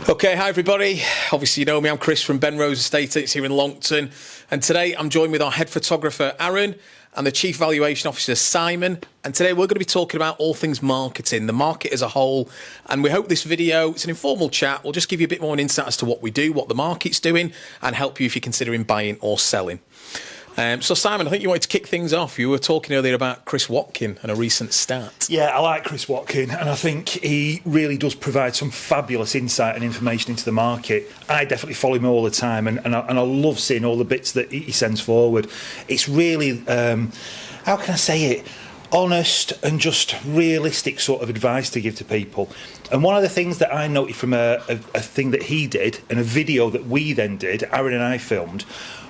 Okay, hi everybody. Obviously you know me, I'm Chris from Ben Rose Estate Agents here in Longton, and today I'm joined with our head photographer Aaron and the Chief Valuation Officer Simon, and today we're going to be talking about all things marketing, the market as a whole, and we hope this video, it's an informal chat, will just give you a bit more insight as to what we do, what the market's doing, and help you if you're considering buying or selling. So Simon, I think you wanted to kick things off. You were talking earlier about Chris Watkin and a recent stat. Yeah, I like Chris Watkin, and I think he really does provide some fabulous insight and information into the market. I definitely follow him all the time, and I love seeing all the bits that he sends forward. It's really, how can I say it, honest and just realistic sort of advice to give to people. And one of the things that I noted from a thing that he did, and a video that we then did, Aaron and I filmed,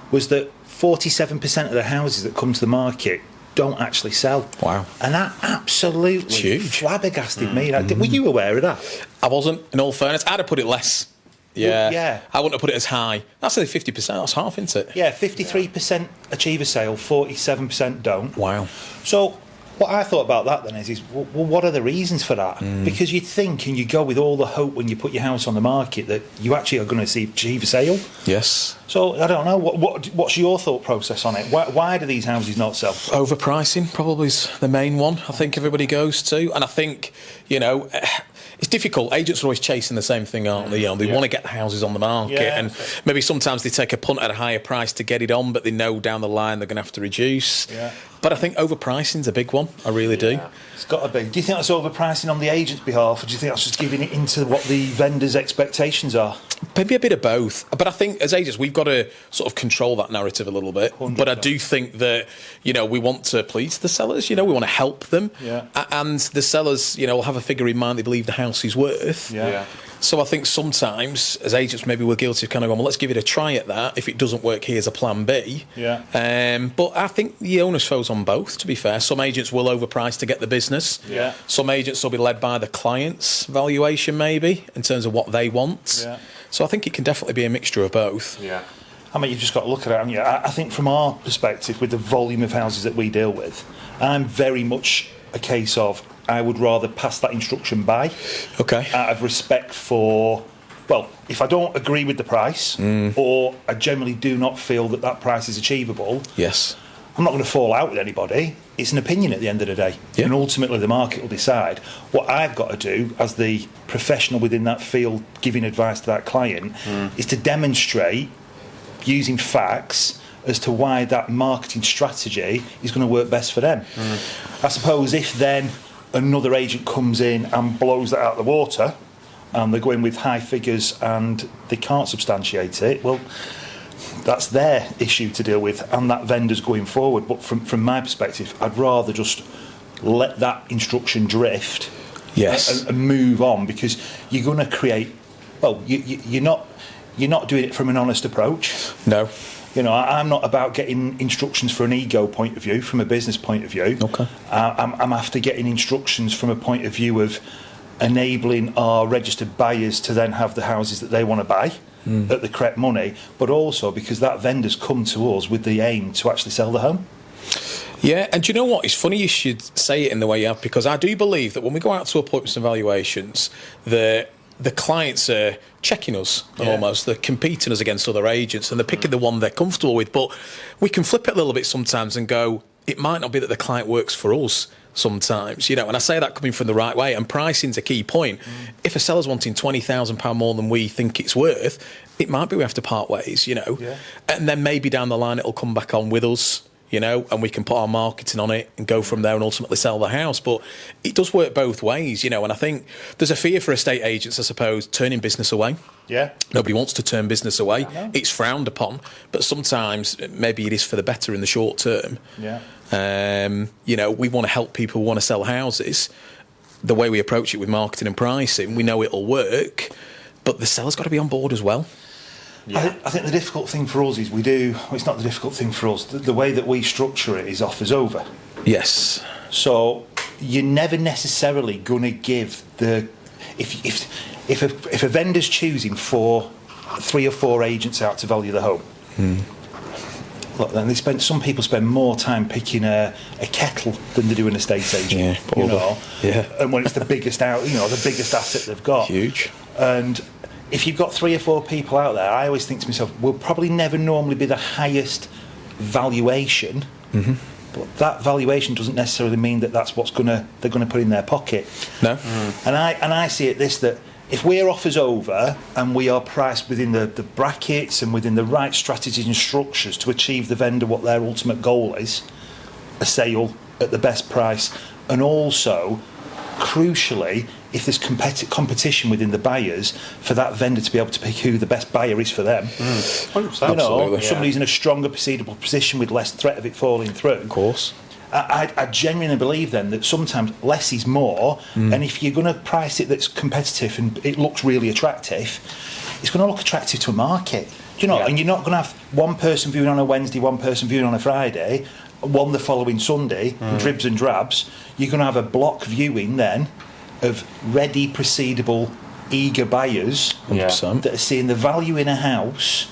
was that 47% of the houses that come to the market don't actually sell. Wow. And that absolutely flabbergasted me. Like, were you aware of that? I wasn't, in all fairness. I'd have put it less. Yeah. Yeah. I wouldn't have put it as high. That's only 50%. That's half, isn't it? Yeah, 53% achieve a sale, 47% don't. Wow. So what I thought about that then is well, what are the reasons for that? Because you'd think and you go with all the hope when you put your house on the market that you actually are going to achieve a sale. Yes. So I don't know, what's your thought process on it? Why do these houses not sell? Overpricing probably is the main one I think everybody goes to. And I think, you know, it's difficult. Agents are always chasing the same thing, aren't they? You know, they want to get the houses on the market, and maybe sometimes they take a punt at a higher price to get it on, but they know down the line they're going to have to reduce. Yeah. But I think overpricing's a big one. I really do. It's got to be. Do you think that's overpricing on the agent's behalf, or do you think that's just giving it into what the vendor's expectations are? Maybe a bit of both. But I think as agents, we've got to sort of control that narrative a little bit. 100%. But I do think that, you know, we want to please the sellers, you know, we want to help them. Yeah. And the sellers, you know, will have a figure in mind they believe the house is worth. Yeah. So I think sometimes, as agents, maybe we're guilty of kind of going, well, let's give it a try at that. If it doesn't work, here's a plan B. Yeah. But I think the onus falls on both, to be fair. Some agents will overprice to get the business. Yeah. Some agents will be led by the client's valuation, maybe, in terms of what they want. Yeah. So I think it can definitely be a mixture of both. Yeah. I mean, you've just got to look at it, haven't you? I think from our perspective, with the volume of houses that we deal with, I'm very much a case of I would rather pass that instruction by. Okay. Out of respect for, well, if I don't agree with the price, or I generally do not feel that that price is achievable, yes, I'm not going to fall out with anybody. It's an opinion at the end of the day. Yeah. And ultimately the market will decide. What I've got to do as the professional within that field giving advice to that client is to demonstrate using facts as to why that marketing strategy is going to work best for them. I suppose if then another agent comes in and blows that out of the water and they're going with high figures and they can't substantiate it, well, that's their issue to deal with and that vendor's going forward. But from my perspective, I'd rather just let that instruction drift. Yes. And move on, because you're going to create, well, you're not doing it from an honest approach. No. You know, I'm not about getting instructions for an ego point of view, from a business point of view. Okay. I'm after getting instructions from a point of view of enabling our registered buyers to then have the houses that they want to buy at the correct money, but also because that vendor's come to us with the aim to actually sell the home. Yeah, and do you know what? It's funny you should say it in the way you have, because I do believe that when we go out to appointments and valuations, the clients are checking us almost. They're competing us against other agents and they're picking the one they're comfortable with. But we can flip it a little bit sometimes and go, it might not be that the client works for us sometimes, you know, and I say that coming from the right way, and pricing's a key point. If a seller's wanting £20,000 more than we think it's worth, it might be we have to part ways, you know, and then maybe down the line it'll come back on with us, you know, and we can put our marketing on it and go from there and ultimately sell the house. But it does work both ways, you know, and I think there's a fear for estate agents, I suppose, turning business away. Yeah. Nobody wants to turn business away. No. It's frowned upon, but sometimes maybe it is for the better in the short term. Yeah. You know, we want to help people who want to sell houses. The way we approach it with marketing and pricing, we know it'll work, but the seller's got to be on board as well. Yeah. I think the difficult thing for us is it's not the difficult thing for us, the way that we structure it is offers over. Yes. So you're never necessarily going to give if a vendor's choosing 3 or 4 agents out to value the home, look, then some people spend more time picking a kettle than they do an estate agent. Yeah, you know. Yeah. And when it's the biggest the biggest asset they've got. Huge. And if you've got 3 or 4 people out there, I always think to myself, we'll probably never normally be the highest valuation, but that valuation doesn't necessarily mean that that's what they're gonna put in their pocket. No. And I see it that if we're offers over and we are priced within the brackets and within the right strategies and structures to achieve the vendor what their ultimate goal is, a sale at the best price, and also, crucially, if there's competition within the buyers, for that vendor to be able to pick who the best buyer is for them. 100%. You know, Absolutely. somebody's in a stronger proceedable position with less threat of it falling through. Of course. I genuinely believe then that sometimes less is more, and if you're going to price it that's competitive and it looks really attractive, it's going to look attractive to a market. Do you know? And you're not going to have one person viewing on a Wednesday, one person viewing on a Friday, one the following Sunday, dribs and drabs. You're going to have a block viewing then of ready, proceedable, eager buyers 100%. that are seeing the value in a house.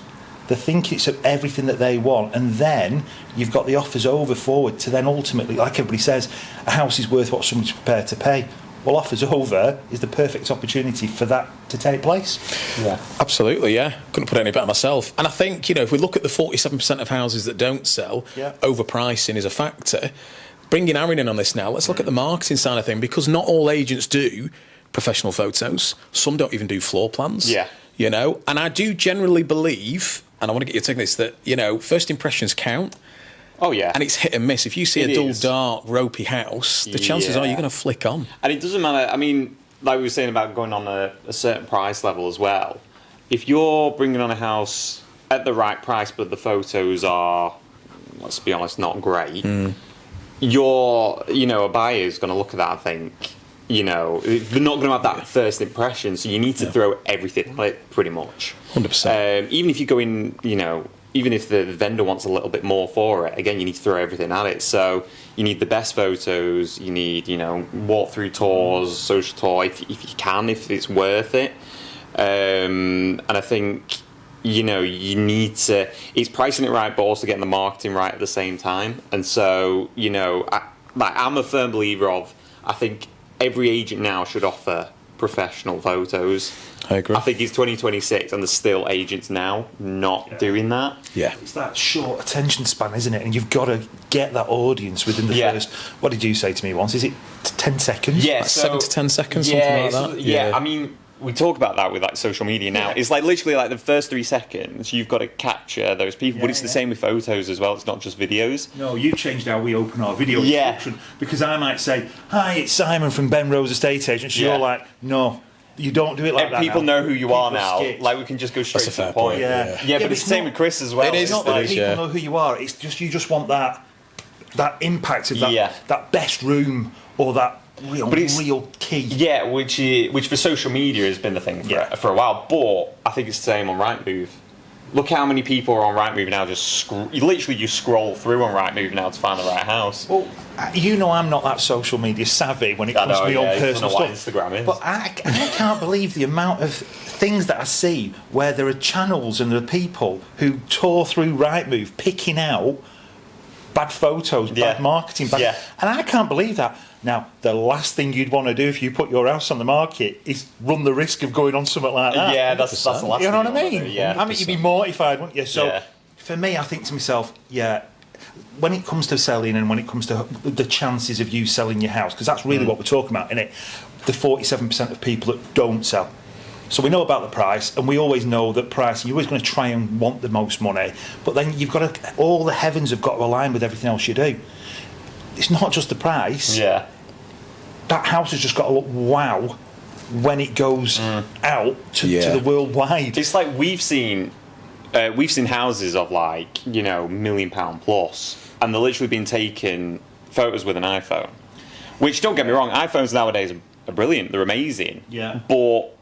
They think it's everything that they want, and then you've got the offers over forward to then ultimately, like everybody says, a house is worth what someone's prepared to pay. Well, offers over is the perfect opportunity for that to take place. Yeah. Absolutely, yeah. Couldn't put it any better myself. And I think, you know, if we look at the 47% of houses that don't sell, overpricing is a factor. Bringing Aaron in on this now, let's look at the marketing side of thing, because not all agents do professional photos. Some don't even do floor plans. Yeah. You know, and I do generally believe, and I want to get your take on this, that, you know, first impressions count. Oh, yeah. And it's hit and miss. If you see a dull, dark, ropey house, the chances are you're going to flick on. And it doesn't matter. I mean, like we were saying about going on a certain price level as well. If you're bringing on a house at the right price, but the photos are, let's be honest, not great, a buyer's going to look at that and think, you know, they're not going to have that first impression, so you need to throw everything at it, pretty much. 100%. Even if you go in, you know, even if the vendor wants a little bit more for it, again, you need to throw everything at it. So you need the best photos, you need, you know, walkthrough tours, social tour, if you can, if it's worth it. And I think, you know, you need to, it's pricing it right, but also getting the marketing right at the same time. And so, you know, I'm a firm believer of, I think every agent now should offer professional photos. I agree. I think it's 2026 and there's still agents now not doing that. Yeah. It's that short attention span, isn't it? And you've got to get that audience within the first, what did you say to me once? Is it 10 seconds? Yeah, Like 7 to 10 seconds, something like that. Yeah, I mean, we talk about that with like social media now. It's like literally like the first 3 seconds you've got to capture those people, but it's the same with photos as well. It's not just videos. No, you changed how we open our video instruction, because I might say, "Hi, it's Simon from Ben Rose Estate Agents." You're like, "No, you don't do it like that." People now. know who you are People now. skip. Like we can just go straight That's to a the fair point. point, Yeah, but it's the same with Chris as well. It is. It's not that people yeah. know who you are. It's just you just want that impact of that best room or that real key. Yeah, which for social media has been the thing for a while. But I think it's the same on Rightmove. Look how many people are on Rightmove now. You scroll through on Rightmove now to find the right house. Well, you know I'm not that social media savvy when it comes to my own personal stuff. stuff. Instagram is. But I can't believe the amount of things that I see where there are channels and there are people who tour through Rightmove picking out bad photos, bad marketing, and I can't believe that. Now, the last thing you'd want to do if you put your house on the market is run the risk of going on something like that. Yeah, that's the last You know what I thing you mean? do, yeah. I mean, you'd be mortified, wouldn't you? So, for me, I think to myself, when it comes to selling and when it comes to the chances of you selling your house, because that's really what we're talking about, isn't it? The 47% of people that don't sell. So we know about the price, and we always know that price, you're always going to try and want the most money, but then you've got to, all the heavens have got to align with everything else you do. It's not just the price. Yeah. That house has just got to look wow when it goes out to the worldwide. It's like we've seen houses of like, you know, £1 million plus, and they're literally being taken photos with an iPhone. Which, don't get me wrong, iPhones nowadays are brilliant, they're amazing. Yeah. But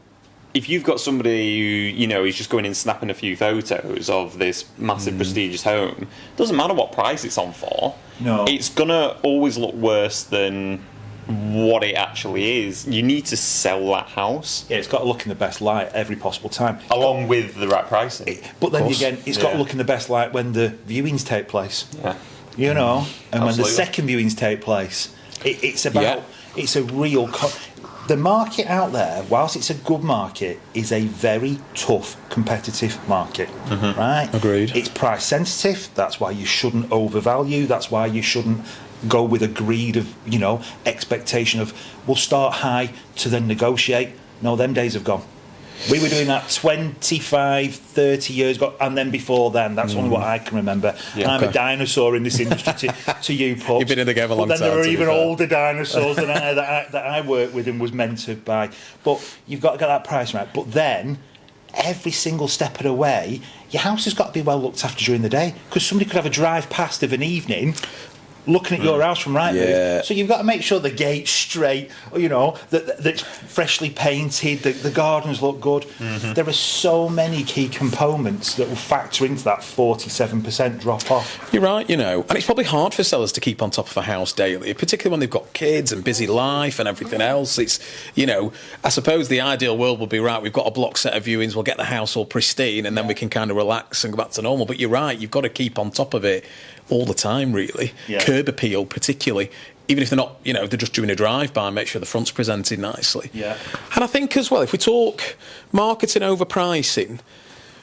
if you've got somebody who, you know, is just going in snapping a few photos of this massive prestigious home, doesn't matter what price it's on for. No. It's gonna always look worse than what it actually is. You need to sell that house. Yeah, it's got to look in the best light every possible time. Along with the right pricing. But then again, it's got to look in the best light when the viewings take place. Yeah. You know, and when the Absolutely. second viewings take place. It's about, it's a real... the market out there, whilst it's a good market, is a very tough, competitive market, right? Agreed. It's price sensitive. That's why you shouldn't overvalue. That's why you shouldn't go with a greed of, expectation of, we'll start high to then negotiate. No, them days have gone. We were doing that 25, 30 years ago, and then before then. That's only what I can remember. Yeah, I'm a dinosaur in this industry to you, Pups. You've been in the game a long But then time, there are to be even fair. older dinosaurs than that I worked with and was mentored by. But you've got to get that price right. But then, every single step of the way, your house has got to be well looked after during the day, because somebody could have a drive past of an evening looking at your house from right move. Yeah. So you've got to make sure the gate's straight, that freshly painted, the gardens look good. There are so many key components that will factor into that 47% drop off. You're right, and it's probably hard for sellers to keep on top of a house daily, particularly when they've got kids and busy life and everything else. It's, I suppose the ideal world would be, right, we've got a block set of viewings, we'll get the house all pristine, and then we can kind of relax and go back to normal. But you're right, you've got to keep on top of it all the time, really. Yeah. Curb appeal, particularly. Even if they're not, they're just doing a drive-by, make sure the front's presented nicely. Yeah. And I think as well, if we talk marketing over pricing,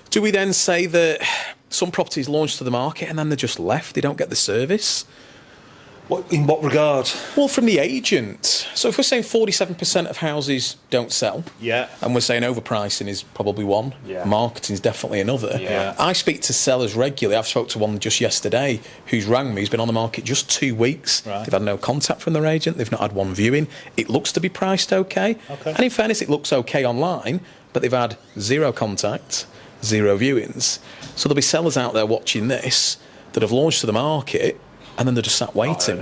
do we then say that some properties launch to the market and then they're just left, they don't get the service? In what regard? Well, from the agent. So if we're saying 47% of houses don't sell, and we're saying overpricing is probably one, marketing is definitely another. Yeah. I speak to sellers regularly. I've spoke to one just yesterday who's rang me. He's been on the market just 2 weeks. Right. They've had no contact from their agent. They've not had one viewing. It looks to be priced okay. And in fairness, it looks okay online, but they've had zero contact, zero viewings. So there'll be sellers out there watching this that have launched to the market, and then they're just sat waiting.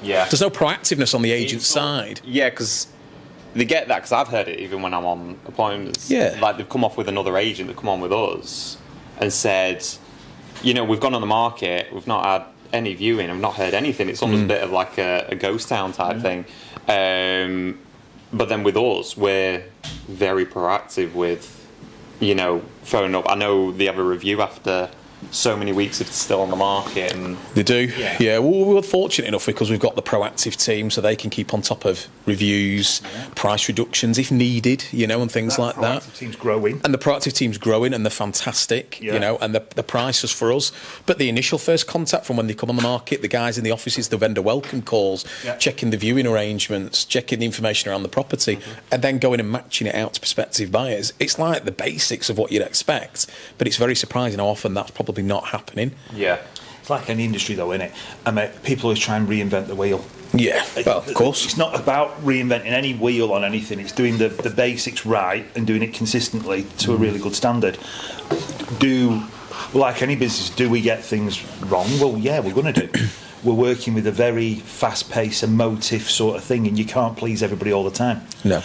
Yeah. There's no proactiveness on the agent's side. Yeah, because they get that, because I've heard it even when I'm on appointments. Yeah. Like, they've come off with another agent that come on with us and said, we've gone on the market, we've not had any viewing, I've not heard anything. It's almost a bit of like a ghost town type thing. But then with us, we're very proactive with, phoning up. I know they have a review after so many weeks if it's still on the market, and they do. Yeah. Well, we're fortunate enough because we've got the proactive team, so they can keep on top of reviews, price reductions if needed, and things like that. The proactive team's growing. And the proactive team's growing, and they're fantastic, and the prices for us. But the initial first contact from when they come on the market, the guys in the offices, the vendor welcome calls, checking the viewing arrangements, checking the information around the property, and then going and matching it out to prospective buyers. It's like the basics of what you'd expect, but it's very surprising how often that's probably not happening. Yeah. It's like any industry, though, isn't it? I mean, people always try and reinvent the wheel. Yeah, well, of course. It's not about reinventing any wheel on anything. It's doing the basics right and doing it consistently to a really good standard. Like any business, do we get things wrong? Well, yeah, we're going to do. We're working with a very fast-paced, emotive sort of thing, and you can't please everybody all the time. No.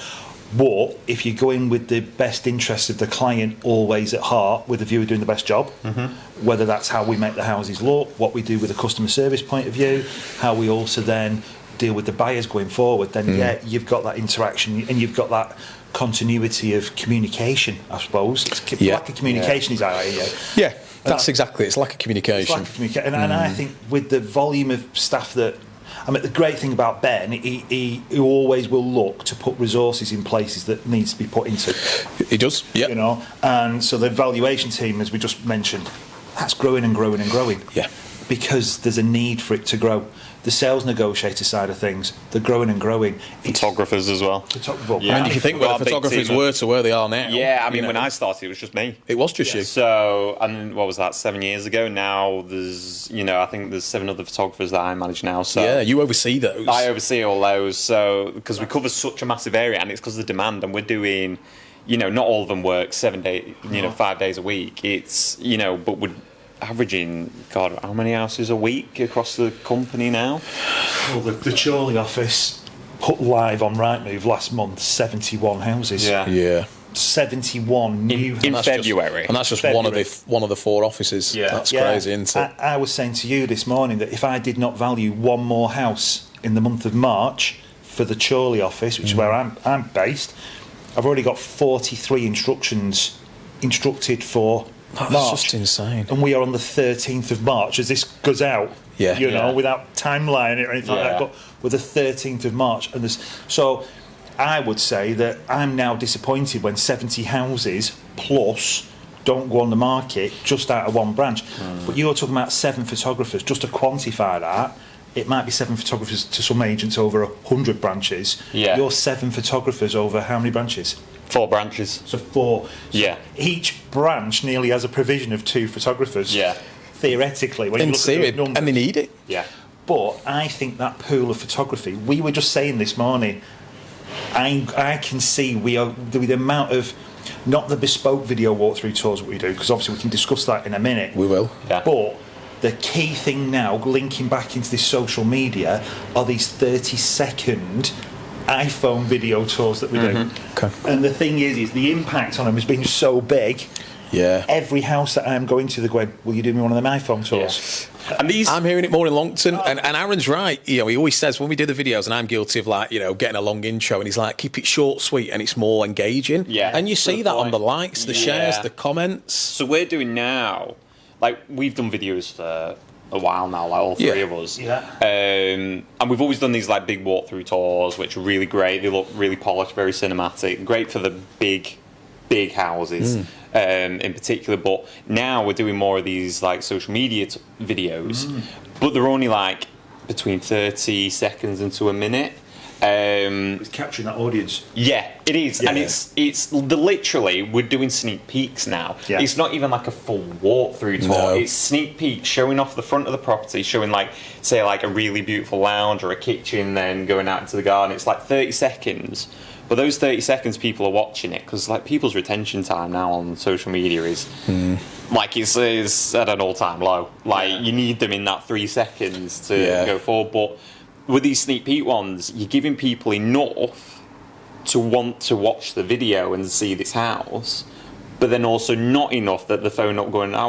But if you go in with the best interests of the client always at heart, with the view of doing the best job, whether that's how we make the houses look, what we do with a customer service point of view, how we also then deal with the buyers going forward, then you've got that interaction and you've got that continuity of communication, I suppose. It's like a communication is out here. Yeah, that's exactly it. It's like a communication. And I think with the volume of staff that... I mean, the great thing about Ben, he always will look to put resources in places that needs to be put into. He does, yeah. And so the valuation team, as we just mentioned, that's growing and growing and growing. Yeah. Because there's a need for it to grow. The sales negotiator side of things, they're growing and growing. Photographers as well. And if you think where the photographers were to where they are now. Yeah, I mean, when I started, it was just me. It was just you. So, and what was that, 7 years ago? Now there's, I think there's 7 other photographers that I manage now. So yeah, you oversee those. I oversee all those. So, because we cover such a massive area, and it's because of the demand, and we're doing, not all of them work 7 days, 5 days a week. It's, but we're averaging, God, how many houses a week across the company now? Well, the Chorley office put live on Rightmove last month 71 houses. Yeah. 71 new in February. And that's just one of the 4 offices. Yeah. That's crazy, isn't it? I was saying to you this morning that if I did not value one more house in the month of March for the Chorley office, which is where I'm based, I've already got 43 instructed for That's March. just insane. And we are on the 13th of March as this goes out. Yeah. Without timeline or anything like that. But we're the 13th of March, and I would say that I'm now disappointed when 70 houses plus don't go on the market just out of one branch. But you're talking about 7 photographers. Just to quantify that, it might be 7 photographers to some agents over 100 branches. Yeah. You're 7 photographers over how many branches? 4 branches. So 4. So Yeah. each branch nearly has a provision of 2 photographers. Yeah. Theoretically, when you In look theory, at the numbers. and they need it. Yeah. But I think that pool of photography, we were just saying this morning, I can see we are the amount of, not the bespoke video walkthrough tours that we do, because obviously we can discuss that in a minute. We will. Yeah. But the key thing now, linking back into this social media, are these 30-second iPhone video tours that we do. Okay. And the thing is the impact on them has been so big. Yeah. Every house that I'm going to, they're going, will you do me one of them iPhone tours? And these, I'm hearing it more in Longton, and Aaron's right. You know, he always says when we do the videos, and I'm guilty of like, you know, getting a long intro, and he's like, keep it short, sweet, and it's more engaging. Yeah. And you see Good that on point. the likes, the shares, Yeah. the comments. so we're doing now, like we've done videos for a while now, like all 3 Yeah. of us. Yeah. And we've always done these like big walkthrough tours, which are really great. They look really polished, very cinematic, great for the big houses. In particular, but now we're doing more of these like social media videos, but they're only like between 30 seconds into a minute. It's capturing that audience. Yeah, it is, Yeah. and it's literally we're doing sneak peeks now. Yeah. It's not even like a full walkthrough tour. No. It's sneak peeks showing off the front of the property, showing like say like a really beautiful lounge or a kitchen, then going out into the garden. It's like 30 seconds. But those 30 seconds, people are watching it because, like, people's retention time now on social media is like it's at an all-time low. Like, you need them in that 3 seconds to go forward. But with these sneak peek ones, you're giving people enough to want to watch the video and see this house, but then also not enough that the phone up going, I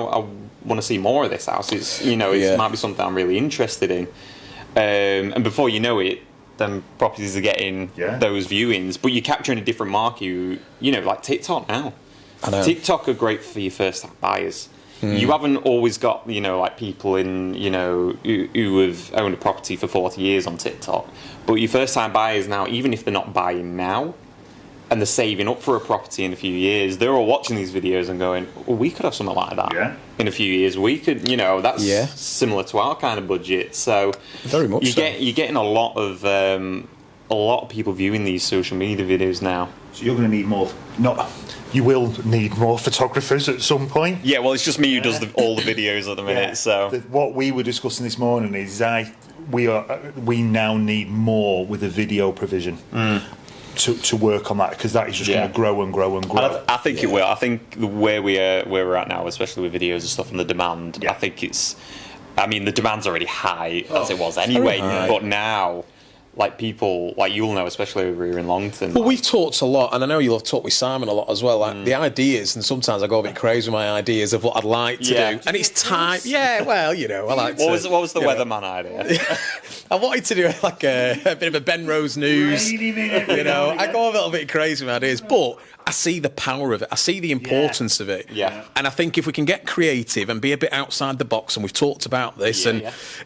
want to see more of this house. It's it might be something I'm really interested in, and before you know it, then properties are getting those viewings, but you're capturing a different market. You know, like TikTok now. I know. TikTok are great for your first-time buyers. You haven't always got, like people in, who have owned a property for 40 years on TikTok. But your first-time buyers now, even if they're not buying now, and they're saving up for a property in a few years, they're all watching these videos and going, well, we could have something like that in a few years. We could, that's similar to our kind of budget. So very much you're getting a lot of people viewing these social media videos now. So you're going to need more. You will need more photographers at some point. Yeah, well, it's just me who does all the videos at the minute. So what we were discussing this morning is we now need more with a video provision. To work on that, because that is just going to grow and grow and grow. And I think it will. I think where we're at now, especially with videos and stuff and the demand, I think the demand's already high as it was anyway, but now, like people, like you'll know, especially over here in Longton. Well, we've talked a lot, and I know you'll have talked with Simon a lot as well, like the ideas, and sometimes I go a bit crazy with my ideas of what I'd like to do. And it's time, I like to... What was the weatherman idea? I wanted to do like a bit of a Ben Rose News, I go a little bit crazy with my ideas, but I see the power of it. I see the importance of it. Yeah. And I think if we can get creative and be a bit outside the box, and we've talked about this,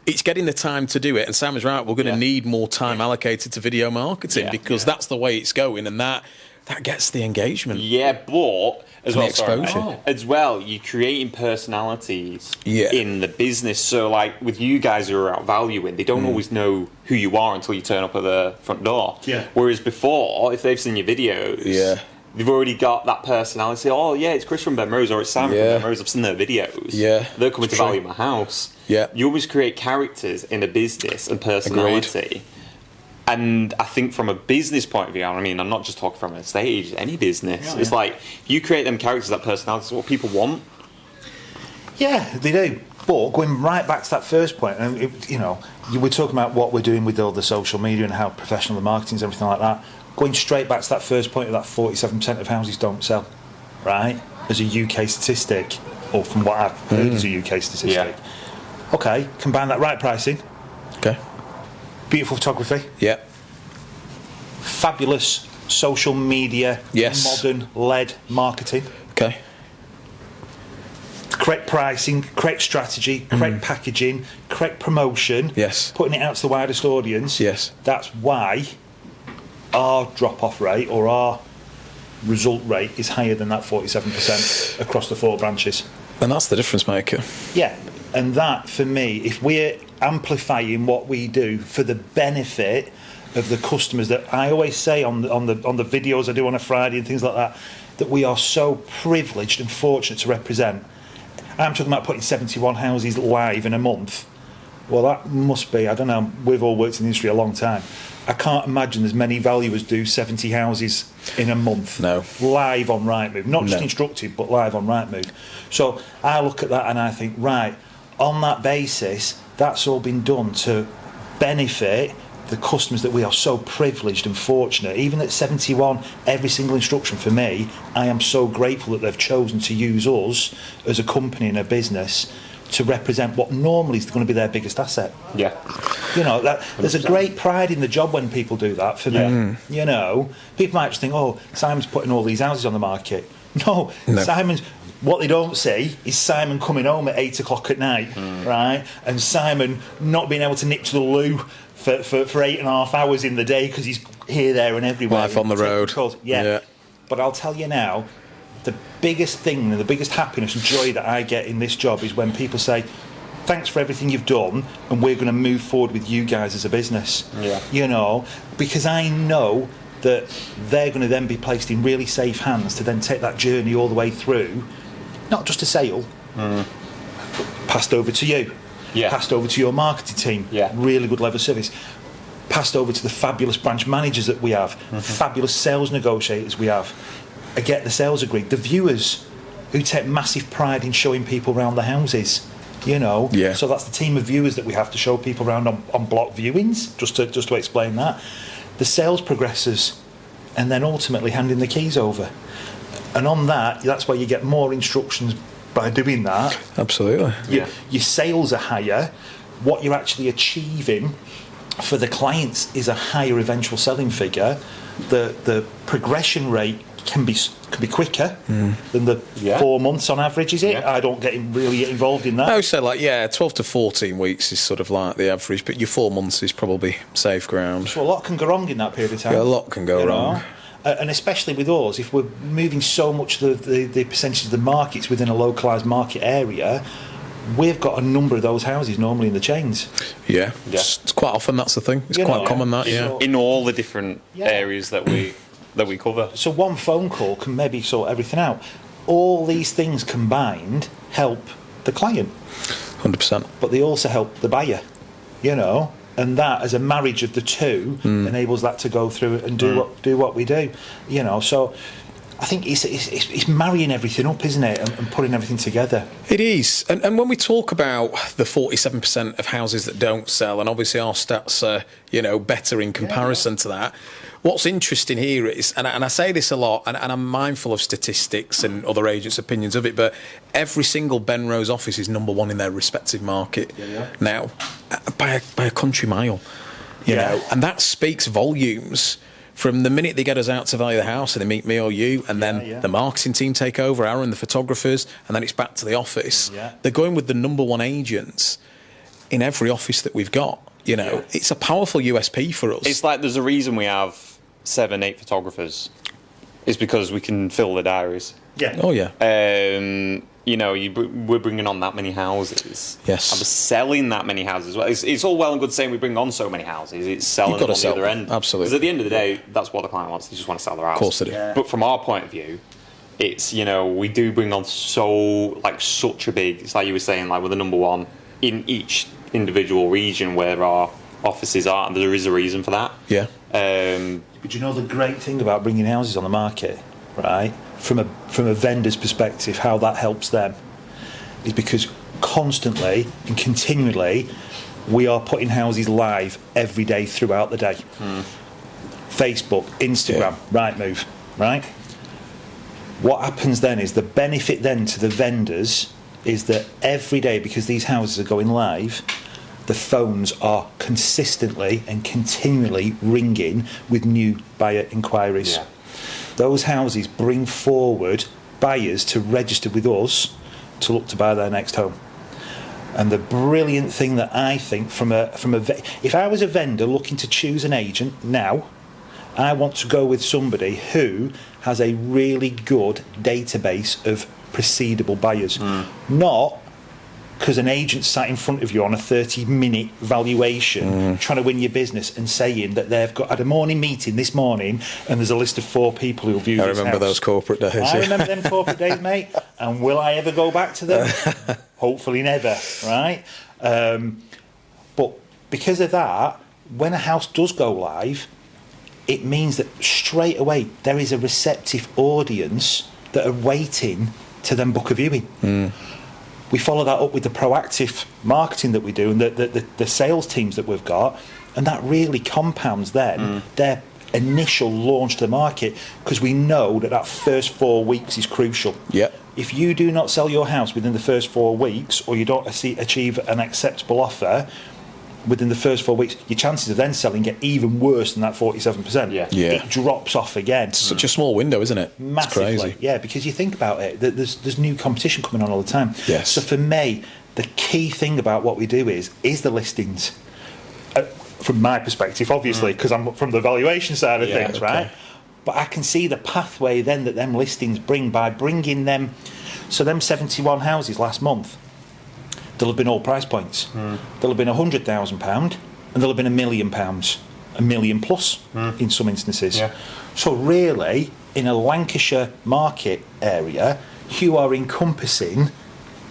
it's getting the time to do it. And Sam is right, we're going to need more time allocated to video marketing because that's the way it's going, and that gets the engagement. Yeah, but as well, exposure. As well, you're creating personalities in the business. So, like with you guys who are out valuing, they don't always know who you are until you turn up at the front door. Yeah. Whereas before, if they've seen your videos, they've already got that personality. Oh, yeah, it's Chris from Ben Rose, or it's Sam from Ben Rose. I've seen their videos. Yeah, they're coming to value my house. Yeah, you always create characters in a business and personality. Agreed. And I think from a business point of view, I mean, I'm not just talking from an estate agent, any business. It's like, you create them characters, that personality, is what people want. Yeah, they do. But going right back to that first point, and you were talking about what we're doing with all the social media and how professional the marketing is, everything like that. Going straight back to that first point of that 47% of houses don't sell, right? As a UK statistic, or from what I've heard as a UK statistic. Yeah. Okay, combine that right pricing. Okay. Beautiful photography. Yeah. Fabulous social media, modern led marketing. Okay. Correct pricing, correct strategy, correct packaging, correct promotion. Yes. Putting it out to the widest audience. Yes. That's why our drop-off rate or our result rate is higher than that 47% across the 4 branches. And that's the difference maker. Yeah, and that for me, if we're amplifying what we do for the benefit of the customers, that I always say on the videos I do on a Friday and things like that, that we are so privileged and fortunate to represent. I'm talking about putting 71 houses live in a month. Well, that must be, I don't know, we've all worked in the industry a long time. I can't imagine there's many valuers do 70 houses in a month. No. Live on Rightmove. Not just instructed, but live on Rightmove. So I look at that and I think, right, on that basis, that's all been done to benefit the customers that we are so privileged and fortunate. Even at 71, every single instruction for me, I am so grateful that they've chosen to use us as a company and a business to represent what normally is going to be their biggest asset. Yeah. You know, that there's a great pride in the job when people do that for me. You know, people might just think, oh, Simon's putting all these houses on the market. No. Simon's, what they don't see is Simon coming home at 8 o'clock at night, right? And Simon not being able to nip to the loo for 8.5 hours in the day because he's here, there and everywhere. Life on the road. Yeah. But I'll tell you now, the biggest thing and the biggest happiness and joy that I get in this job is when people say, thanks for everything you've done and we're going to move forward with you guys as a business. Yeah. You know, because I know that they're going to then be placed in really safe hands to then take that journey all the way through, not just a sale, passed over to you, passed over to your marketing team, really good level of service, passed over to the fabulous branch managers that we have, fabulous sales negotiators we have, get the sales agreed, the viewers who take massive pride in showing people around the houses, you know. So that's the team of viewers that we have to show people around on block viewings, just to explain that. The sales progressors, and then ultimately handing the keys over. And on that, that's why you get more instructions by doing that. Absolutely. Your sales are higher. What you're actually achieving for the clients is a higher eventual selling figure. The progression rate can be quicker than the 4 months on average, is it? I don't get really involved in that. I would say 12 to 14 weeks is sort of like the average, but your 4 months is probably safe ground. So a lot can go wrong in that period of time. Yeah, a lot can go wrong. And especially with us, if we're moving so much the percentage of the markets within a localised market area, we've got a number of those houses normally in the chains. Yeah. It's quite often that's the thing. It's quite common that, in all the different areas that we cover. So one phone call can maybe sort everything out. All these things combined help the client. 100%. But they also help the buyer, you know. And that, as a marriage of the two, enables that to go through and do what we do, you know. So I think it's marrying everything up, isn't it, and putting everything together. It is. And when we talk about the 47% of houses that don't sell, and obviously our stats are, better in comparison to that, what's interesting here is, and I say this a lot, and I'm mindful of statistics and other agents' opinions of it, but every single Benrose office is number one in their respective market now, by a country mile, you know, and that speaks volumes. From the minute they get us out to value the house and they meet me or you, and then the marketing team take over, Aaron, the photographers, and then it's back to the office. They're going with the number one agents in every office that we've got. You know, it's a powerful USP for us. It's like there's a reason we have 7-8 photographers. It's because we can fill the diaries. Oh yeah. We're bringing on that many houses. Yes. And we're selling that many houses. Well, it's all well and good saying we bring on so many houses. It's selling them on the other end. Absolutely. Because at the end of the day, that's what the client wants. They just want to sell their house. Of course they do. But from our point of view, it's, we do bring on such a big, it's like you were saying, like we're the number one in each individual region where our offices are, and there is a reason for that. Yeah. But you know the great thing about bringing houses on the market, right? From a vendor's perspective, how that helps them is because constantly and continually we are putting houses live every day throughout the day. Facebook, Instagram, Rightmove, right? What happens then is the benefit then to the vendors is that every day, because these houses are going live, the phones are consistently and continually ringing with new buyer inquiries. Those houses bring forward buyers to register with us to look to buy their next home. And the brilliant thing that I think if I was a vendor looking to choose an agent now, I want to go with somebody who has a really good database of proceedable buyers, not because an agent sat in front of you on a 30-minute valuation trying to win your business and saying that they've had a morning meeting this morning and there's a list of 4 people who'll view this house. I remember those corporate days. I remember them corporate days, mate. And will I ever go back to them? Hopefully never, right? But because of that, when a house does go live, it means that straight away there is a receptive audience that are waiting to then book a viewing. We follow that up with the proactive marketing that we do and the sales teams that we've got, and that really compounds then their initial launch to the market, because we know that first 4 weeks is crucial. If you do not sell your house within the first 4 weeks, or you don't achieve an acceptable offer within the first 4 weeks, your chances of then selling get even worse than that 47%. It drops off again. It's such a small window, isn't it? Massively. It's crazy. Yeah, because you think about it, there's new competition coming on all the time. Yes. So for me, the key thing about what we do is the listings. From my perspective, obviously, because I'm from the valuation side of things, right? But I can see the pathway then that them listings bring by bringing them. So them 71 houses last month, there'll have been all price points. There'll have been £100,000 and there'll have been £1 million, £1 million plus in some instances. So really, in a Lancashire market area, you are encompassing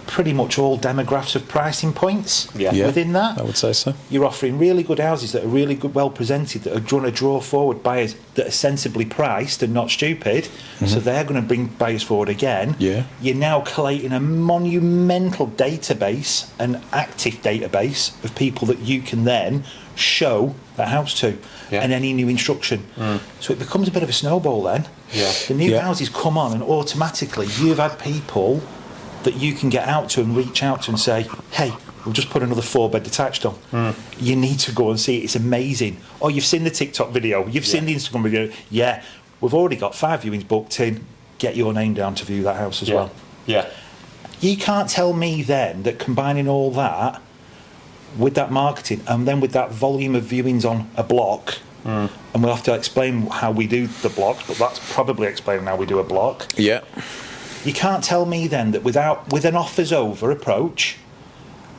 pretty much all demographics of pricing points within that. I would say so. You're offering really good houses that are really good, well presented, that are going to draw forward buyers that are sensibly priced and not stupid. So they're going to bring buyers forward again. You're now collating a monumental database, an active database of people that you can then show that house to and any new instruction. So it becomes a bit of a snowball then. The new houses come on and automatically you've had people that you can get out to and reach out to and say, hey, we've just put another 4-bed detached on. You need to go and see it. It's amazing. Oh, you've seen the TikTok video. You've seen the Instagram video. Yeah, we've already got 5 viewings booked in. Get your name down to view that house as well. You can't tell me then that combining all that with that marketing and then with that volume of viewings on a block, and we'll have to explain how we do the blocks, but that's probably explaining how we do a block. You can't tell me then that with an offers over approach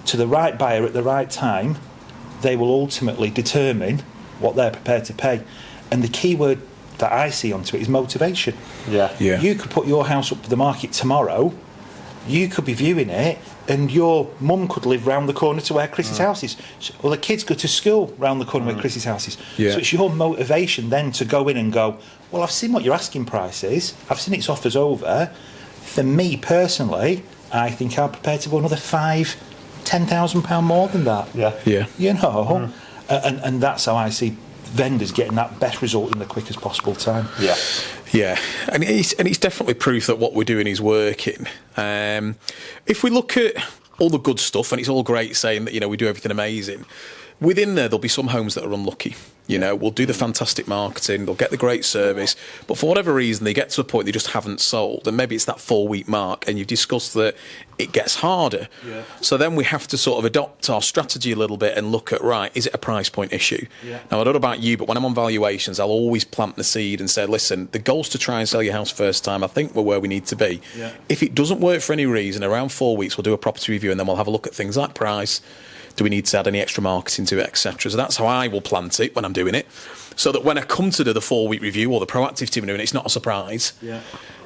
to the right buyer at the right time, they will ultimately determine what they're prepared to pay. And the key word that I see onto it is motivation. You could put your house up to the market tomorrow, you could be viewing it, and your mum could live round the corner to where Chris's house is. Or the kids go to school round the corner where Chris's house is. So it's your motivation then to go in and go, well, I've seen what your asking price is, I've seen its offers over. For me personally, I think I'm prepared to go another £5,000-10,000 more than that. You know, and that's how I see vendors getting that best result in the quickest possible time. And it's definitely proof that what we're doing is working. If we look at all the good stuff, and it's all great saying that we do everything amazing, within there'll be some homes that are unlucky. We'll do the fantastic marketing, they'll get the great service, but for whatever reason they get to a point they just haven't sold, and maybe it's that 4-week mark, and you've discussed that it gets harder. So then we have to sort of adopt our strategy a little bit and look at, right, is it a price point issue? Now, I don't know about you, but when I'm on valuations, I'll always plant the seed and say, listen, the goal's to try and sell your house first time. I think we're where we need to be. If it doesn't work for any reason, around 4 weeks we'll do a property review, and then we'll have a look at things like price. Do we need to add any extra marketing to it, etc.? So that's how I will plant it when I'm doing it, so that when I come to do the 4-week review or the proactive team doing it, it's not a surprise.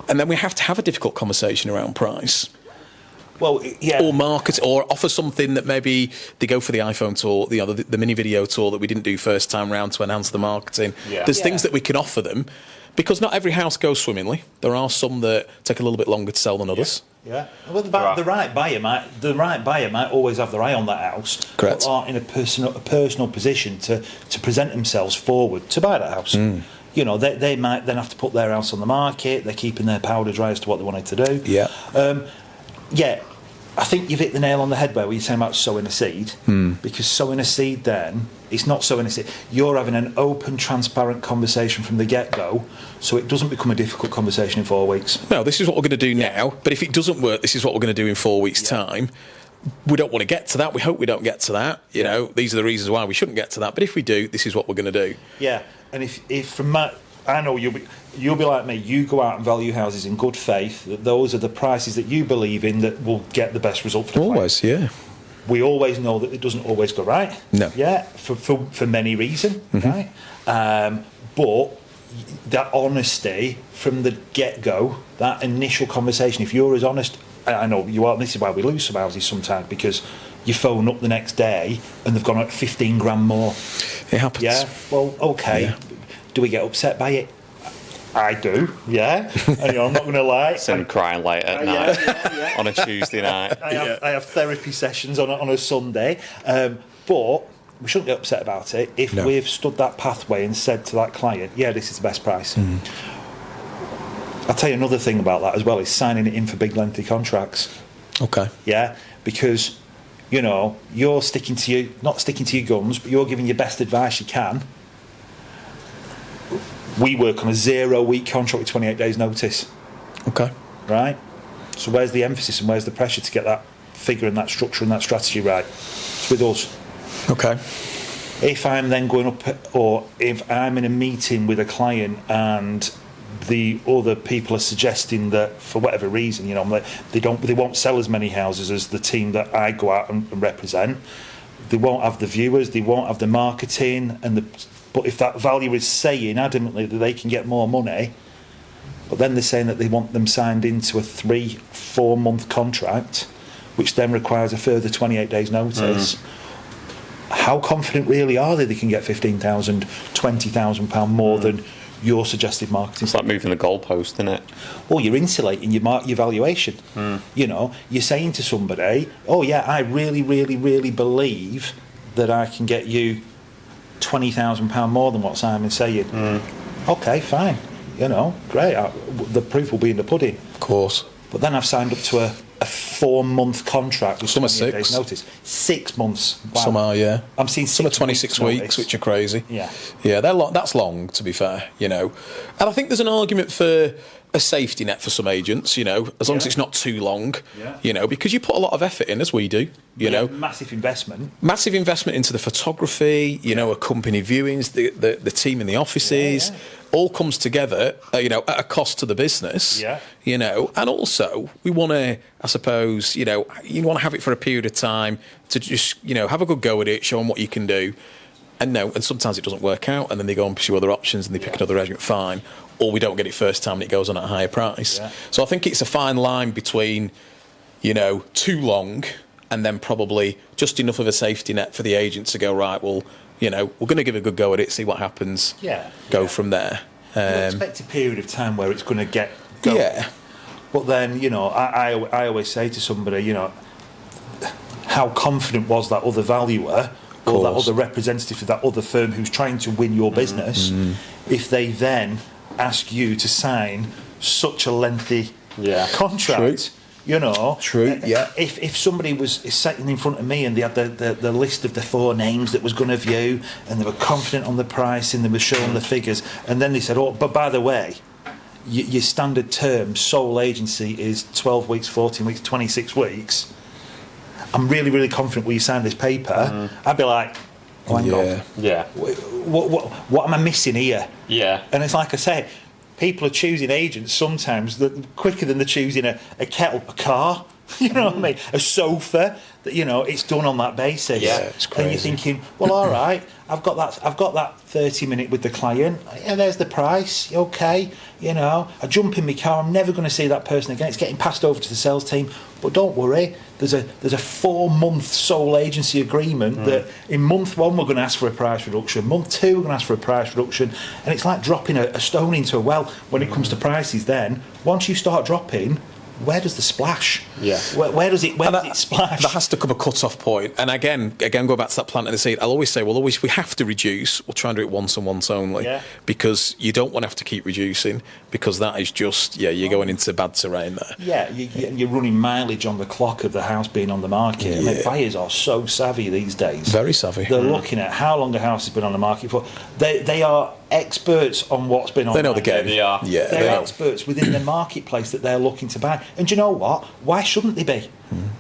And then we have to have a difficult conversation around price. Well, or market, or offer something that maybe they go for the iPhone tour, the mini video tour that we didn't do first time round to enhance the marketing. There's things that we can offer them, because not every house goes swimmingly. There are some that take a little bit longer to sell than others. Well, the right buyer might always have their eye on that house, correct, but aren't in a personal position to present themselves forward to buy that house. They might then have to put their house on the market. They're keeping their powder dry as to what they wanted to do. I think you've hit the nail on the head where you're saying about sowing a seed, because sowing a seed then, it's not sowing a seed. You're having an open, transparent conversation from the get-go, so it doesn't become a difficult conversation in 4 weeks. No, this is what we're going to do now, but if it doesn't work, this is what we're going to do in 4 weeks' time. we don't want to get to that. We hope we don't get to that. You know, these are the reasons why we shouldn't get to that. But if we do, this is what we're going to do. Yeah, and if from my, I know you'll be like me. You go out and value houses in good faith. That those are the prices that you believe in that will get the best result for the Always, client. yeah. We always know that it doesn't always go right. No. Yeah, for many reasons, right? But that honesty from the get-go, that initial conversation, if you're as honest, I know you are, this is why we lose some houses sometimes, because you phone up the next day and they've gone at 15 grand more. It happens. Yeah, well, okay. Yeah. Do we get upset by it? I do, yeah. And, you know, I'm not going to lie. Send crying late at night on a Tuesday night. I have therapy sessions on a Sunday, but we shouldn't get upset about it if we've stood that pathway and said to that client, yeah, this is the best price. I'll tell you another thing about that as well, is signing it in for big lengthy contracts. Okay. Yeah, because, you know, you're not sticking to your guns, but you're giving your best advice you can. We work on a 0-week contract with 28 days notice. Okay. Right? So where's the emphasis and where's the pressure to get that figure and that structure and that strategy right? It's with us. Okay. If I'm then going up, or if I'm in a meeting with a client and the other people are suggesting that for whatever reason, you know, they won't sell as many houses as the team that I go out and represent. They won't have the viewers, they won't have the marketing, but if that valuer is saying adamantly that they can get more money, but then they're saying that they want them signed into a 3-4 month contract, which then requires a further 28 days notice. How confident really are they can get £15,000, £20,000 more than your suggested marketing? It's like moving the goalpost, isn't it? Well, you're insulating your valuation. You know, you're saying to somebody, oh yeah, I really, really, really believe that I can get you £20,000 more than what Simon's saying. Okay, fine. You know, great. The proof will be in the pudding. Of course. But then I've signed up to a 4-month contract with some are 28 6 days notice. 6 months. Wow. Some are, yeah. I'm seeing some are 26 weeks, which are crazy. Yeah, they're that's long, to be fair. You know, and I think there's an argument for a safety net for some agents. You know, as long as it's not too long. You know, because you put a lot of effort in, as we do. You know, massive investment into the photography. You know, accompany viewings, the team in the offices. All comes together, you know, at a cost to the business. You know, and also we want to, I suppose, you know, you want to have it for a period of time to just, you know, have a good go at it, show them what you can do, and sometimes it doesn't work out, and then they go and pursue other options and they pick another agent, fine, or we don't get it first time and it goes on at a higher price. So I think it's a fine line between, you know, too long and then probably just enough of a safety net for the agent to go, right, well, you know, we're going to give a good go at it, see what happens. Go from there. Expect a period of time where it's going to get going. Yeah. But then, you know, I always say to somebody, you know, how confident was that other valuer or that other representative of that other firm who's trying to win your business if they then ask you to sign such a lengthy contract? True. You know, If somebody was sitting in front of me and they had the list of the 4 names that was going to view, and they were confident on the price and they were showing the figures, and then they said, oh, but by the way, your standard term sole agency is 12 weeks, 14 weeks, 26 weeks. I'm really, really confident when you sign this paper. I'd be like, oh, hang on. What am I missing here? And it's like I say, people are choosing agents sometimes quicker than they're choosing a kettle, a car, you know what I mean, a sofa. That, you know, it's done on that basis. It's crazy. And you're thinking, well, all right, I've got that 30-minute with the client. Yeah, there's the price. Okay, you know, I jump in my car. I'm never going to see that person again. It's getting passed over to the sales team. But don't worry, there's a 4-month sole agency agreement that in month 1 we're going to ask for a price reduction, month 2 we're going to ask for a price reduction, and it's like dropping a stone into a well when it comes to prices. Then once you start dropping, where does the splash? Where does it splash? There has to come a cut-off point. And again, go back to that planting the seed. I'll always say, if we have to reduce, we'll try and do it once and once only. Because you don't want to have to keep reducing, because that is just, you're going into bad terrain there. You're running mileage on the clock of the house being on the market. I mean, buyers are so savvy these days. Very savvy. They're looking at how long a house has been on the market for. They are experts on what's been on the market. They know the game. They are. They're experts within the marketplace that they're looking to buy. And do you know what? Why shouldn't they be?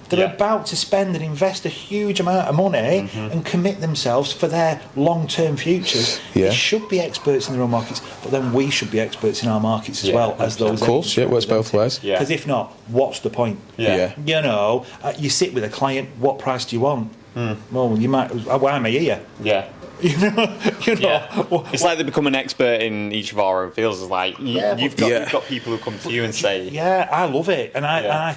They're about to spend and invest a huge amount of money and commit themselves for their long-term futures. They should be experts in their own markets, but then we should be experts in our markets as well as those. Of course, it works both ways. Because if not, what's the point? You know, you sit with a client, what price do you want? Well, you might. Why am I here? You know. It's like they become an expert in each of our own fields. It's like you've got people who come to you and say, I love it. And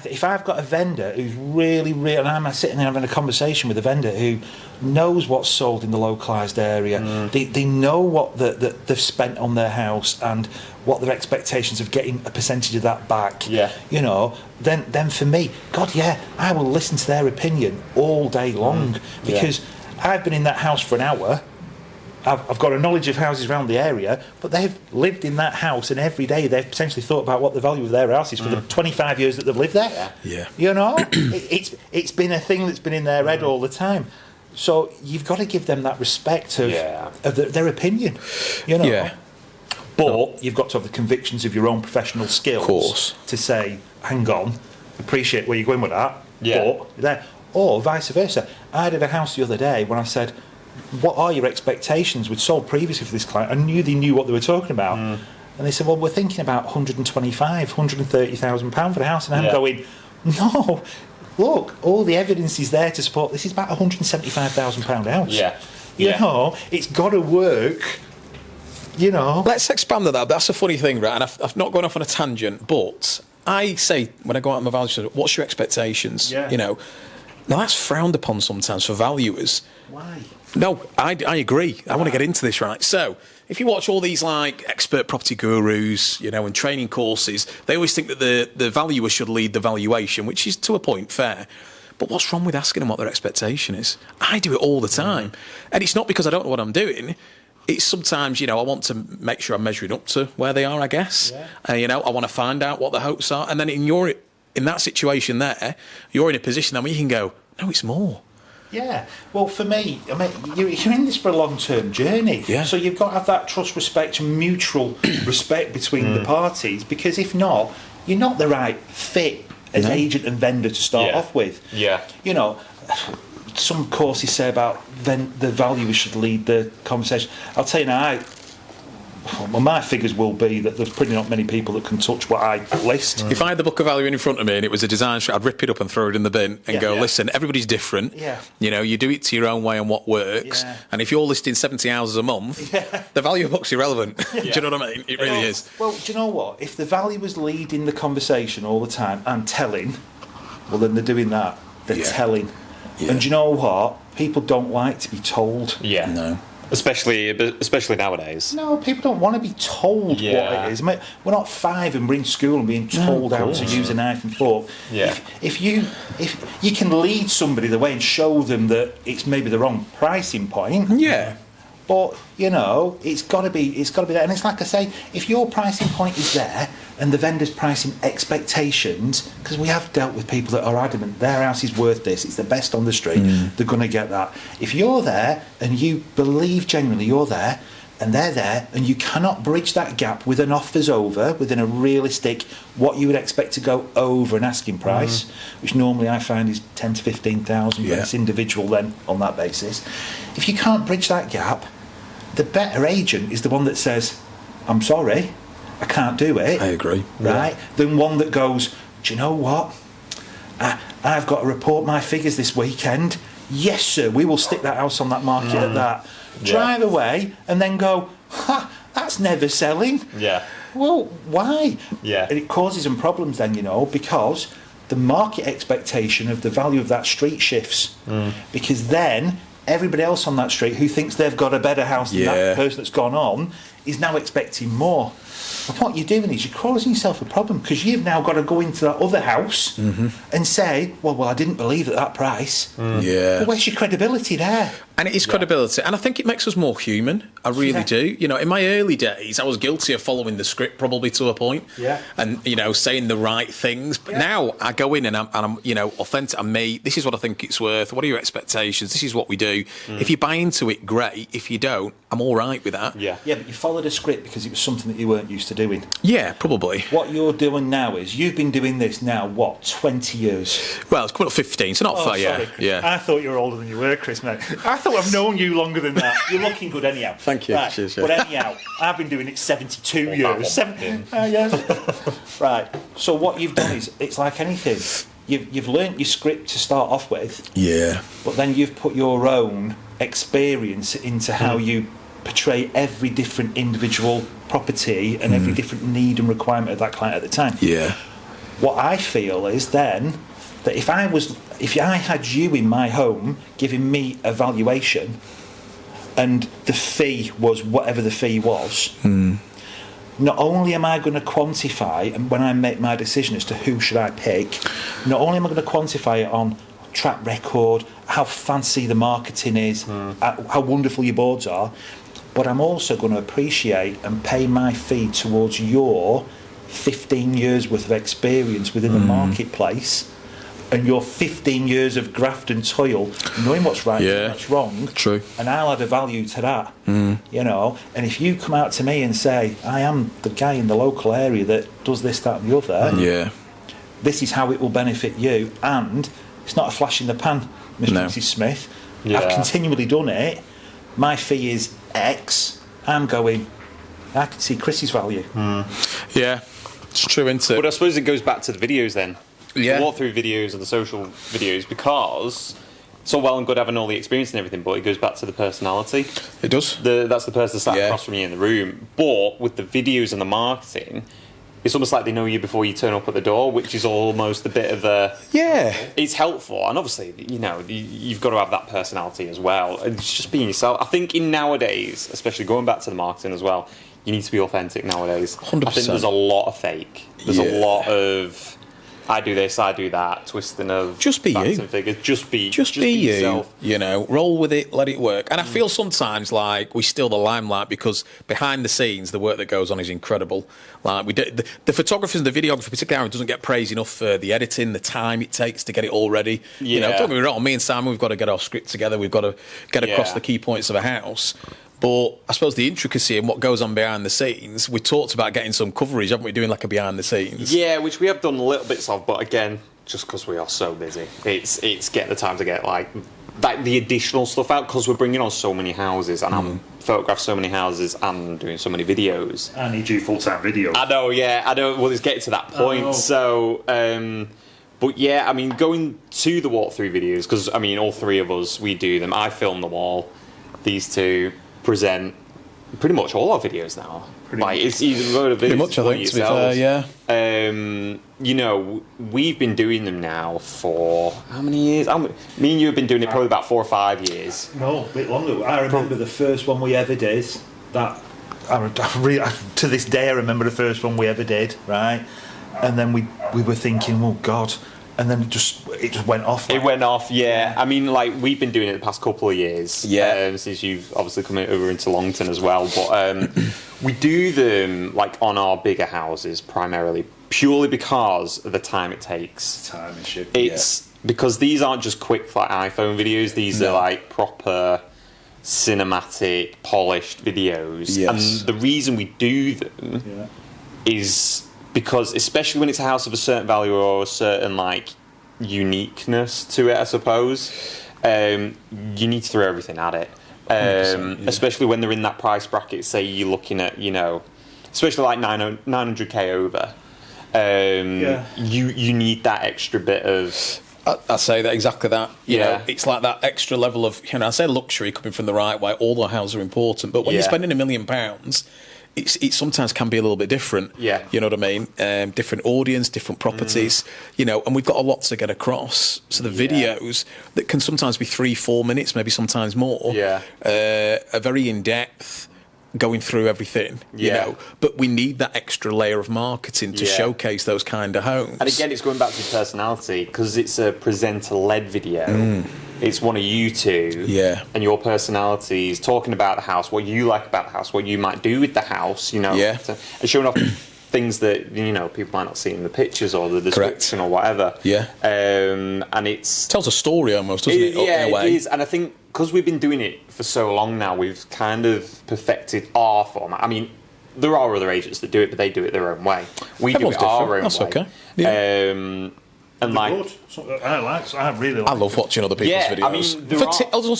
if I've got a vendor who's really, and I'm sitting there having a conversation with a vendor who knows what's sold in the localised area, they know what they've spent on their house and what their expectations of getting a percentage of that back. You know, then for me, I will listen to their opinion all day long because I've been in that house for an hour. I've got a knowledge of houses around the area, but they've lived in that house, and every day they've potentially thought about what the value of their house is for the 25 years that they've lived there. You know, it's been a thing that's been in their head all the time. So you've got to give them that respect of their opinion. You know, but you've got to have the convictions of your own professional skills to say, hang on, appreciate where you're going with that. But there, or vice versa. I did a house the other day when I said, what are your expectations? We'd sold previously for this client. I knew they knew what they were talking about. And they said, well, we're thinking about £130,000 for the house. And I'm going, no, look, all the evidence is there to support this is about £175,000 house. You know, it's got to work. You know. Let's expand on that. That's a funny thing, right? And I've not gone off on a tangent, but I say, when I go out on my valuation, what's your expectations? You know, now that's frowned upon sometimes for valuers. Why? No, I agree. I want to get into this, right? So, if you watch all these like expert property gurus, you know, and training courses, they always think that the valuer should lead the valuation, which is to a point fair. But what's wrong with asking them what their expectation is? I do it all the time. And it's not because I don't know what I'm doing. It's sometimes, you know, I want to make sure I'm measuring up to where they are, I guess. You know, I want to find out what their hopes are. And then in that situation there, you're in a position then where you can go, no, it's more. Well, for me, I mean, you're in this for a long-term journey. So you've got to have that trust, respect, and mutual respect between the parties, because if not, you're not the right fit as agent and vendor to start off with. You know, some courses say about the valuer should lead the conversation. I'll tell you now, well, my figures will be that there's pretty not many people that can touch what I list. If I had the book of value in front of me and it was a design sheet, I'd rip it up and throw it in the bin and go, listen, everybody's different. You know, you do it to your own way and what works. And if you're listing 70 houses a month, the value of book's irrelevant. Do you know what I mean? It really is. Well, do you know what? If the valuer's leading the conversation all the time and telling, well, then they're doing that. They're telling. And do you know what? People don't like to be told. No. Especially nowadays. No, people don't want to be told what it is. We're not 5 and we're in school and being told how to use a knife and fork. If you can lead somebody the way and show them that it's maybe the wrong pricing point. But you know, it's got to be there. And it's like I say, if your pricing point is there and the vendor's pricing expectations, because we have dealt with people that are adamant their house is worth this, it's the best on the street, they're going to get that. If you're there and you believe genuinely you're there and they're there and you cannot bridge that gap with an offers over within a realistic what you would expect to go over an asking price, which normally I find is 10 to 15,000, but it's individual then on that basis. If you can't bridge that gap, the better agent is the one that says, I'm sorry, I can't do it. I agree. Right? Than one that goes, do you know what? I've got to report my figures this weekend. Yes, sir, we will stick that house on that market at that. Drive away and then go, that's never selling. Well, why? And it causes them problems then, you know, because the market expectation of the value of that street shifts. Because then everybody else on that street who thinks they've got a better house than that person that's gone on is now expecting more. And what you're doing is you're causing yourself a problem, because you've now got to go into that other house and say, well, I didn't believe at that price. Well, where's your credibility there? And it is credibility. And I think it makes us more human. I really do. You know, in my early days, I was guilty of following the script probably to a point. And, you know, saying the right things. But now I go in and I'm, you know, authentic. I'm me. This is what I think it's worth. What are your expectations? This is what we do. If you buy into it, great. If you don't, I'm all right with that. But you followed a script because it was something that you were weren't used to doing. Yeah, probably. What you're doing now is, you've been doing this now, what, 20 years? Well, it's coming up 15, so not far, Sorry, yeah. I thought you were older than you were, Chris, mate. I thought I've known you longer than that. You're looking good anyhow. Thank you. Right. Cheers, But anyhow, I've been doing it 72 years. Right. So what you've done is, it's like anything. You've learnt your script to start off with. Yeah. But then you've put your own experience into how you portray every different individual property and every different need and requirement of that client at the time. Yeah. What I feel is then that if I had you in my home giving me a valuation and the fee was whatever the fee was, not only am I going to quantify, and when I make my decision as to who should I pick, not only am I going to quantify it on track record, how fancy the marketing is, how wonderful your boards are, but I'm also going to appreciate and pay my fee towards your 15 years worth of experience within the marketplace and your 15 years of graft and toil, knowing what's right and what's wrong. True. And I'll add a value to that, you know. And if you come out to me and say, I am the guy in the local area that does this, that and the other, this is how it will benefit you, and it's not a flash in the pan, Mr. and Mrs. Smith. I've continually done it. My fee is X. I'm going, I can see Chris's value. Yeah, it's true, isn't it? But I suppose it goes back to the videos then. Yeah. The walkthrough videos and the social videos, because it's all well and good having all the experience and everything, but it goes back to the personality. It does. That's the person sat across from you in the room. But with the videos and the marketing, it's almost like they know you before you turn up at the door, which is almost a bit of a... Yeah. It's helpful. And obviously, you know, you've got to have that personality as well. It's just being yourself. I think in nowadays, especially going back to the marketing as well, you need to be authentic nowadays. 100%. I think there's a lot of fake. There's a lot of... I do this, I do that, twisting of just be facts you. and figures. Just be yourself. You know, roll with it, let it work. And I feel sometimes like we steal the limelight because behind the scenes, the work that goes on is incredible. Like we do, the photographers and the videographer, particularly Aaron, doesn't get praise enough for the editing, the time it takes to get it all ready. You know, don't get me wrong. Me and Simon, we've got to get our script together. We've got to get across the key points of a house. But I suppose the intricacy and what goes on behind the scenes, we talked about getting some coverage, haven't we, doing like a behind the scenes? Yeah, which we have done little bits of, but again, just because we are so busy, it's getting the time to get like the additional stuff out, because we're bringing on so many houses and I'm photographing so many houses and doing so many videos. I need you full-time video. I know, well, it's getting to that point. So, but yeah, I mean, going to the walkthrough videos, because I mean, all three of us, we do them. I film them all. These two present pretty much all our videos now. It's either load of videos. Pretty much, I think, to be fair, yeah. You know, we've been doing them now for how many years? Me and you have been doing it probably about 4 or 5 years. No, a bit longer. I remember the first one we ever did. To this day, I remember the first one we ever did, right? And then we were thinking, oh God. And then it just went off. It went off, yeah. I mean, like, we've been doing it the past couple of years. Since you've obviously come over into Longton as well. But we do them, like, on our bigger houses primarily, purely because of the time it takes. Time and shit. It's because these aren't just quick, like, iPhone videos. These are, like, proper cinematic, polished videos. Yes. And the reason we do them is... because especially when it's a house of a certain value or a certain like uniqueness to it, I suppose, you need to throw everything at it. Especially when they're in that price bracket. Say you're looking at, you know, especially like 900k over. You need that extra bit of. I say that exactly that. You know, it's like that extra level of, you know, I say luxury coming from the right way. All the houses are important, but when you're spending £1 million. It sometimes can be a little bit different. Yeah. You know what I mean? Different audience, different properties, you know, and we've got a lot to get across. So the videos that can sometimes be 3-4 minutes, maybe sometimes more, are very in-depth, going through everything, you know, but we need that extra layer of marketing to showcase those kind of homes. And again, it's going back to your personality, because it's a presenter-led video. It's one of you two, and your personalities talking about the house, what you like about the house, what you might do with the house, you know, and showing off things that, you know, people might not see in the pictures or the description or whatever. And it's tells a story almost, doesn't it? Yeah, in a way. it is. And I think because we've been doing it for so long now, we've kind of perfected our format. I mean, there are other agents that do it, but they do it their own way. We Everyone's do it our different. own That's way. okay. Yeah. And like, Good. So, I really like I love watching other people's videos. I mean, there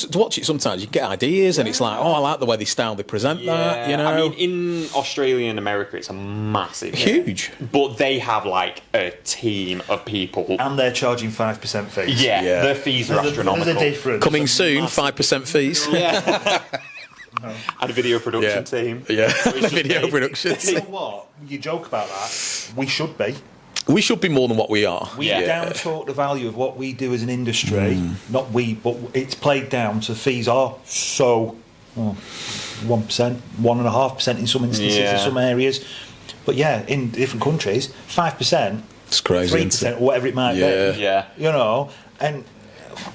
to watch it sometimes, you get ideas, and it's like, oh, I like the way they present that. You know, I mean, in Australia and America, it's a massive, huge. But they have like a team of people, And they're charging 5% fees. yeah, Yeah. their fees are astronomical. There's a difference. Coming soon, 5% fees. Yeah. And a video production team. Yeah, Which video they- production. You know what? You joke about that. We should be. We should be more than what we are. We Yeah. down talk the value of what we do as an industry. Not we, but it's played down to fees are so 1%, 1.5% in some instances, in some areas. But yeah, in different countries, 5%, It's crazy. 3%, or whatever it might Yeah. be. Yeah. You know, and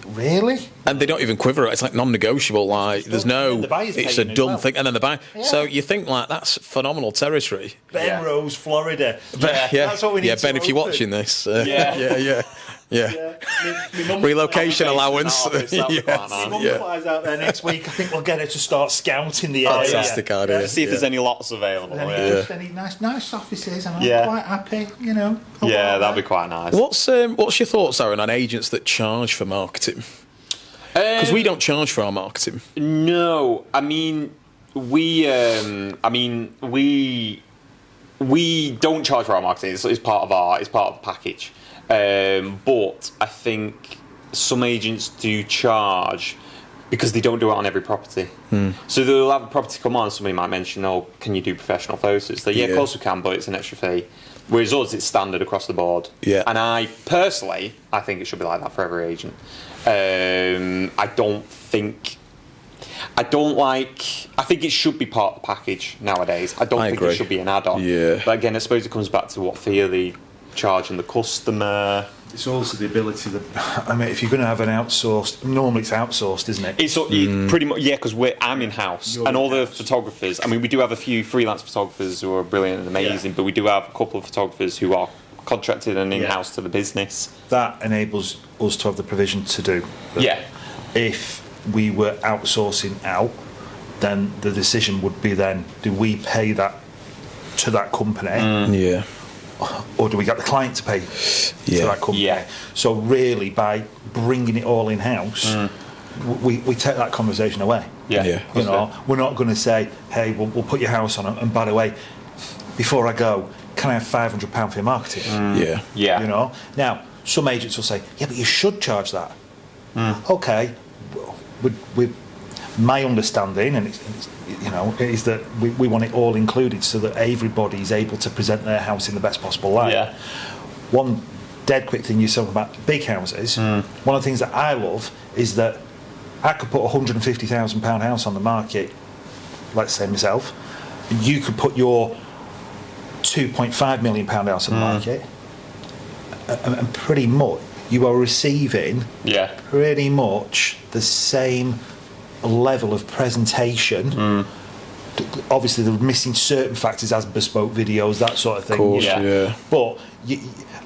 really? And they don't even quiver it. It's like non-negotiable. Like there's no. The buyer's It's a paying as done well. thing, and then the buy. So you think like that's phenomenal territory. Benrose, Florida. Yeah, That's what we need yeah, to Ben. If you're open. watching this, Yeah. yeah. My mum- Relocation Based in that allowance. office, that'd be Yeah. quite My nice. mum Yeah. flies out there next week. I think we'll get her to start scouting the area. Fantastic idea. See if there's any lots available. Any nice offices, and I'm Yeah. quite happy, you know. Yeah, that'd be quite nice. What's your thoughts, Aaron, on agents that charge for marketing? Because we don't charge for our marketing. No, I mean we don't charge for our marketing. It's part of the package. But I think some agents do charge because they don't do it on every property. So they'll have a property come on. Somebody might mention, "Oh, can you do professional photos?" So, of course we can, but it's an extra fee. Whereas us, it's standard across the board. Yeah. And I personally, I think it should be like that for every agent. I think it should be part of the package nowadays. I don't think agree. it should be an add-on. Yeah. But again, I suppose it comes back to what fee are they charging the customer. It's also the ability that, I mean, if you're going to have an outsourced, normally it's outsourced, isn't it? It's pretty much, because I'm in-house. You're And all the in-house. photographers, I mean, we do have a few freelance photographers who are brilliant and amazing, but we do have a couple of photographers who are contracted and in-house to the business. That enables us to have the provision to do. But Yeah. if we were outsourcing out, then the decision would be then, do we pay that to that company? Yeah. Or do we get the client to pay to that company? Yeah. So really, by bringing it all in house, we take that conversation away. Yeah. Yeah. You know, we're not going to say, "Hey, we'll put your house on, and by the way, before I go, can I have £500 for your marketing?" Yeah. Yeah. You know. Now, some agents will say, "Yeah, but you should charge that." Okay. With my understanding, and it's you know, is that we want it all included so that everybody is able to present their house in the best possible light. Yeah. One dead quick thing you talk about big houses. One of the things that I love is that I could put a £150,000 house on the market, let's say myself, and you could put your £2.5 million house on the market, and pretty much you are receiving pretty much the same level of presentation. Obviously, they're missing certain factors as bespoke videos, that sort of thing. Of course, you know. yeah. But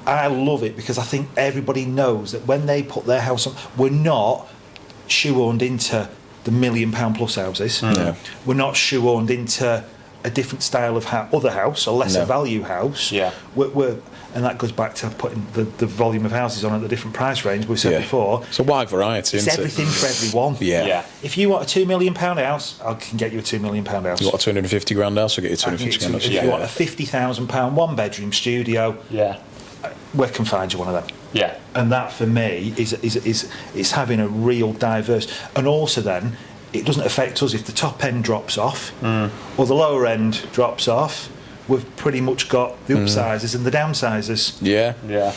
I love it because I think everybody knows that when they put their house on, we're not shoehorned into the £1 million plus houses. No. We're not shoehorned into a different style of other house, a lesser value house. Yeah. And that goes back to putting the volume of houses on at the different price range we've said before. It's a wide variety, It's isn't everything it? for everyone. Yeah. If you want a £2 million house, I can get you a £2 million house. You want a 250 grand house, I'll get you I can get 250 grand house. if you want a £50,000 one bedroom studio, we can find you one of them. Yeah. And that for me is having a real diverse, and also then it doesn't affect us if the top end drops off or the lower end drops off. We've pretty much got the upsizers and the downsizers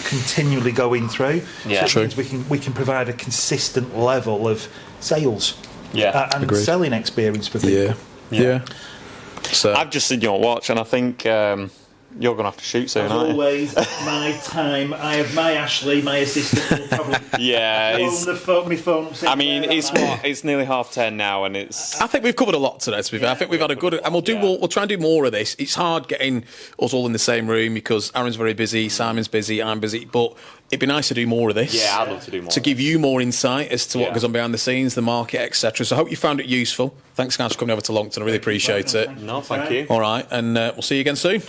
continually going through. Yeah. So it means we can provide a consistent level of sales and Agreed. selling experience for people. Yeah. So I've just seen your watch, and I think you're going to have to shoot soon, As aren't you? always, my time. I have my Ashley, my assistant, will probably Yeah, it's, my phone. I mean, it's nearly 10:30 now, and it's... I think we've covered a lot today, to be fair. I think we've had a good... And we'll try and do more of this. It's hard getting us all in the same room because Aaron's very busy, Simon's busy, I'm busy. But it'd be nice to do more of this. Yeah, I'd love to do more. To give you more insight as to what goes on behind the scenes, the market, etc. So I hope you found it useful. Thanks, guys, for coming over to Longton. I really appreciate it. No, thank you. All right, and we'll see you again soon.